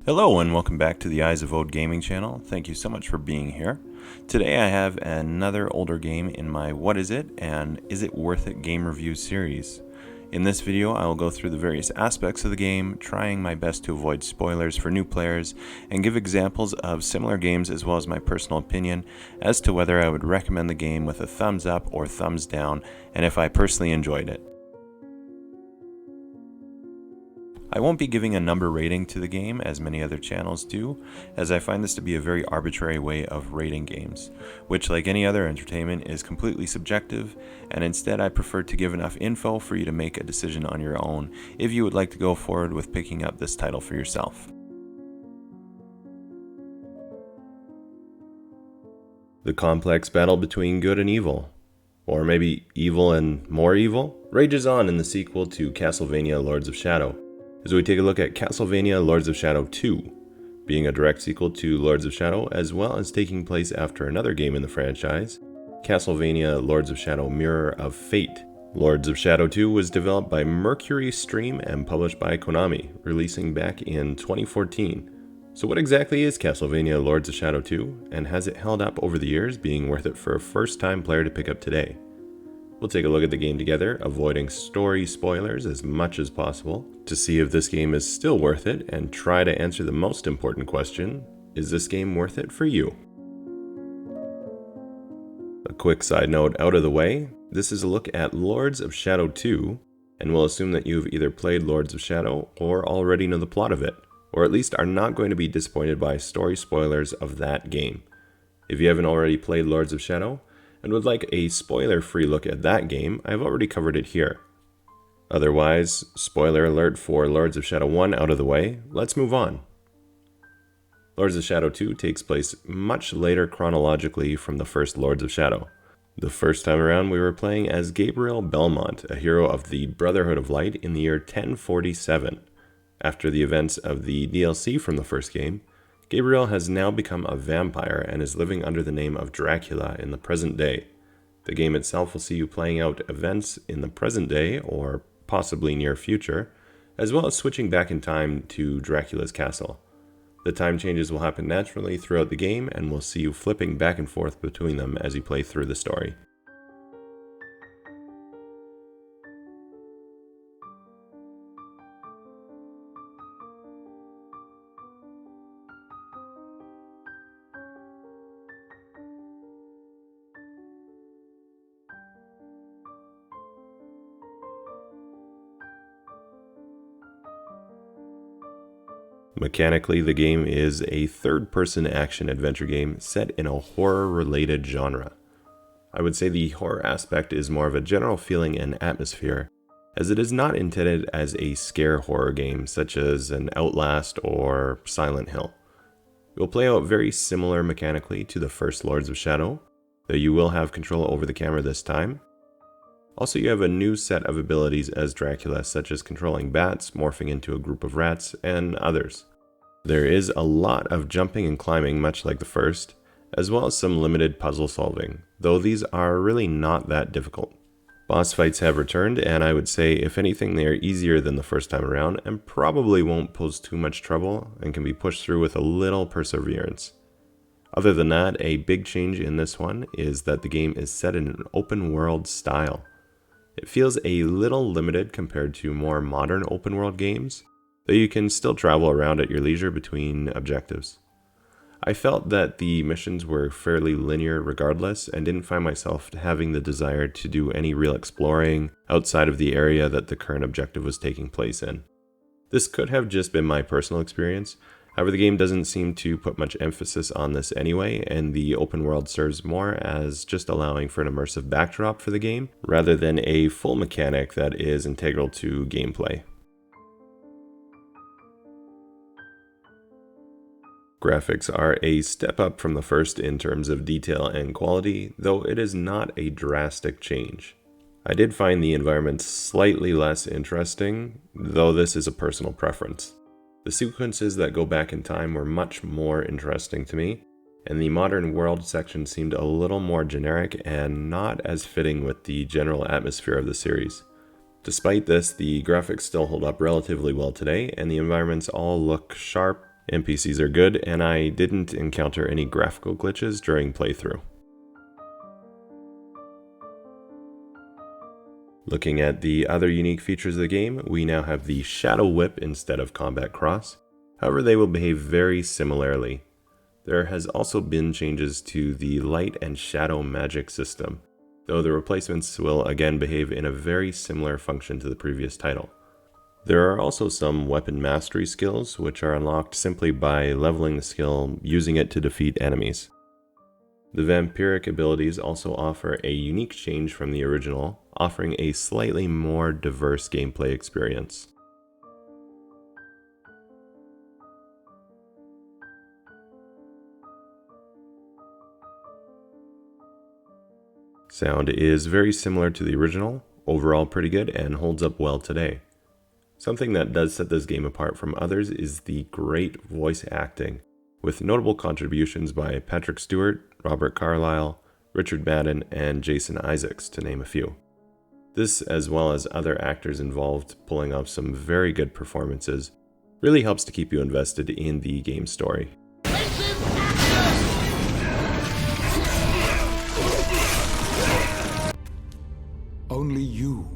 Hello and welcome back to the Eyes of Ode Gaming channel. Thank you so much for being here. Today I have another older game in my What Is It and Is It Worth It game review series. In this video I will go through the various aspects of the game, trying my best to avoid spoilers for new players, and give examples of similar games as well as my personal opinion as to whether I would recommend the game with a thumbs up or thumbs down, and if I personally enjoyed it. I won't be giving a number rating to the game as many other channels do, as I find this to be a very arbitrary way of rating games, which like any other entertainment is completely subjective, and instead I prefer to give enough info for you to make a decision on your own if you would like to go forward with picking up this title for yourself. The complex battle between good and evil, or maybe evil and more evil, rages on in the sequel to Castlevania Lords of Shadow, as we take a look at Castlevania Lords of Shadow 2, being a direct sequel to Lords of Shadow as well as taking place after another game in the franchise, Castlevania Lords of Shadow Mirror of Fate. Lords of Shadow 2 was developed by Mercury Stream and published by Konami, releasing back in 2014. So what exactly is Castlevania Lords of Shadow 2, and has it held up over the years, being worth it for a first-time player to pick up today? We'll take a look at the game together, avoiding story spoilers as much as possible, to see if this game is still worth it, and try to answer the most important question: is this game worth it for you? A quick side note out of the way, this is a look at Lords of Shadow 2, and we'll assume that you've either played Lords of Shadow or already know the plot of it, or at least are not going to be disappointed by story spoilers of that game. If you haven't already played Lords of Shadow, and would like a spoiler-free look at that game, I've already covered it here. Otherwise, spoiler alert for Lords of Shadow 1 out of the way, let's move on. Lords of Shadow 2 takes place much later chronologically from the first Lords of Shadow. The first time around we were playing as Gabriel Belmont, a hero of the Brotherhood of Light in the year 1047. After the events of the DLC from the first game, Gabriel has now become a vampire and is living under the name of Dracula in the present day. The game itself will see you playing out events in the present day, or possibly near future, as well as switching back in time to Dracula's castle. The time changes will happen naturally throughout the game, and we'll see you flipping back and forth between them as you play through the story. Mechanically, the game is a third-person action-adventure game set in a horror-related genre. I would say the horror aspect is more of a general feeling and atmosphere, as it is not intended as a scare horror game such as an Outlast or Silent Hill. It will play out very similar mechanically to the first Lords of Shadow, though you will have control over the camera this time. Also, you have a new set of abilities as Dracula, such as controlling bats, morphing into a group of rats, and others. There is a lot of jumping and climbing, much like the first, as well as some limited puzzle solving, though these are really not that difficult. Boss fights have returned, and I would say, if anything, they are easier than the first time around, and probably won't pose too much trouble, and can be pushed through with a little perseverance. Other than that, a big change in this one is that the game is set in an open world style. It feels a little limited compared to more modern open world games, though you can still travel around at your leisure between objectives. I felt that the missions were fairly linear regardless, and didn't find myself having the desire to do any real exploring outside of the area that the current objective was taking place in. This could have just been my personal experience. However, the game doesn't seem to put much emphasis on this anyway, and the open world serves more as just allowing for an immersive backdrop for the game, rather than a full mechanic that is integral to gameplay. Graphics are a step up from the first in terms of detail and quality, though it is not a drastic change. I did find the environments slightly less interesting, though this is a personal preference. The sequences that go back in time were much more interesting to me, and the modern world section seemed a little more generic and not as fitting with the general atmosphere of the series. Despite this, the graphics still hold up relatively well today, and the environments all look sharp, NPCs are good, and I didn't encounter any graphical glitches during playthrough. Looking at the other unique features of the game, we now have the Shadow Whip instead of Combat Cross. However, they will behave very similarly. There has also been changes to the Light and Shadow magic system, though the replacements will again behave in a very similar function to the previous title. There are also some weapon mastery skills, which are unlocked simply by leveling the skill using it to defeat enemies. The vampiric abilities also offer a unique change from the original, offering a slightly more diverse gameplay experience. Sound is very similar to the original, overall pretty good and holds up well today. Something that does set this game apart from others is the great voice acting, with notable contributions by Patrick Stewart, Robert Carlyle, Richard Madden, and Jason Isaacs, to name a few. This, as well as other actors involved pulling off some very good performances, really helps to keep you invested in the game story. Only you,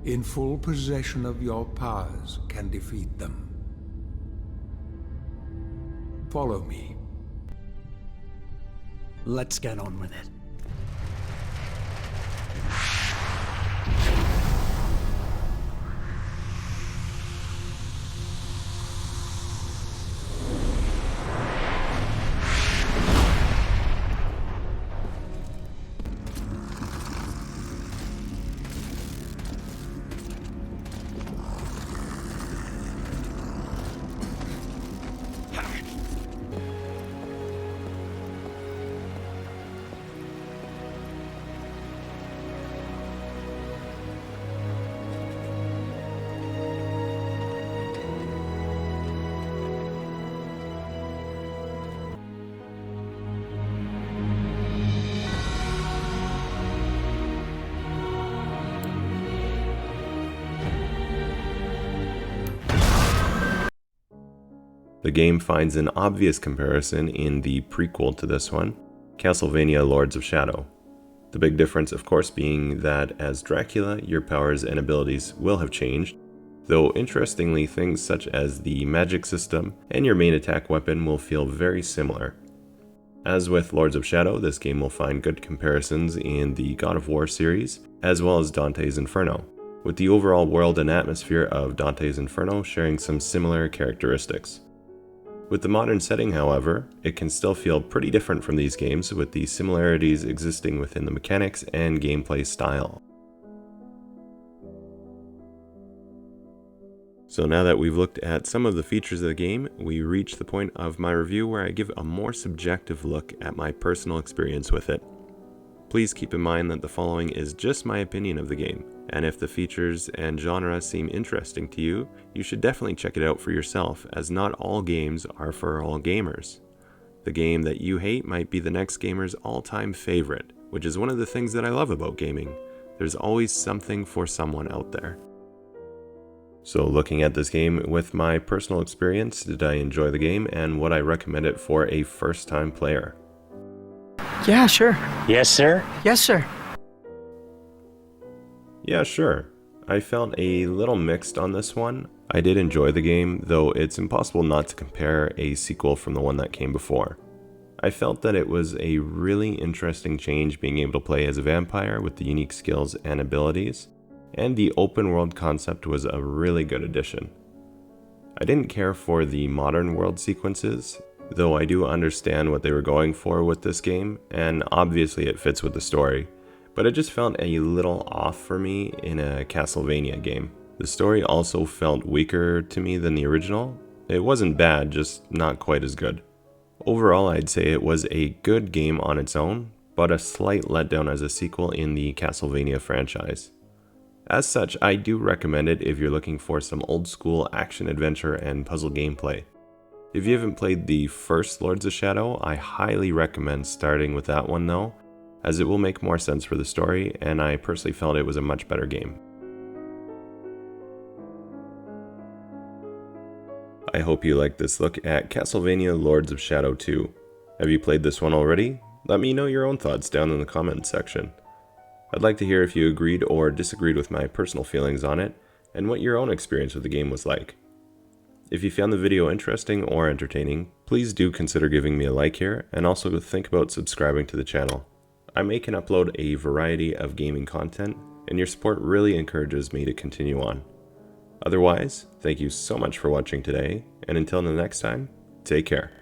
in full possession of your powers, can defeat them. Follow me. Let's get on with it. The game finds an obvious comparison in the prequel to this one, Castlevania Lords of Shadow. The big difference, of course, being that as Dracula, your powers and abilities will have changed, though interestingly things such as the magic system and your main attack weapon will feel very similar. As with Lords of Shadow, this game will find good comparisons in the God of War series, as well as Dante's Inferno, with the overall world and atmosphere of Dante's Inferno sharing some similar characteristics. With the modern setting, however, it can still feel pretty different from these games, with the similarities existing within the mechanics and gameplay style. So now that we've looked at some of the features of the game, we reach the point of my review where I give a more subjective look at my personal experience with it. Please keep in mind that the following is just my opinion of the game, and if the features and genre seem interesting to you, you should definitely check it out for yourself, as not all games are for all gamers. The game that you hate might be the next gamer's all-time favorite, which is one of the things that I love about gaming. There's always something for someone out there. So looking at this game with my personal experience, did I enjoy the game, and would I recommend it for a first-time player? Yeah, sure. Yes, sir. Yes, sir. Yeah, sure. I felt a little mixed on this one. I did enjoy the game, though it's impossible not to compare a sequel from the one that came before. I felt that it was a really interesting change being able to play as a vampire with the unique skills and abilities, and the open world concept was a really good addition. I didn't care for the modern world sequences, though I do understand what they were going for with this game, and obviously it fits with the story, but it just felt a little off for me in a Castlevania game. The story also felt weaker to me than the original. It wasn't bad, just not quite as good. Overall, I'd say it was a good game on its own, but a slight letdown as a sequel in the Castlevania franchise. As such, I do recommend it if you're looking for some old school action adventure and puzzle gameplay. If you haven't played the first Lords of Shadow, I highly recommend starting with that one though, as it will make more sense for the story, and I personally felt it was a much better game. I hope you liked this look at Castlevania Lords of Shadow 2. Have you played this one already? Let me know your own thoughts down in the comments section. I'd like to hear if you agreed or disagreed with my personal feelings on it, and what your own experience with the game was like. If you found the video interesting or entertaining, please do consider giving me a like here, and also think about subscribing to the channel. I make and upload a variety of gaming content, and your support really encourages me to continue on. Otherwise, thank you so much for watching today, and until the next time, take care.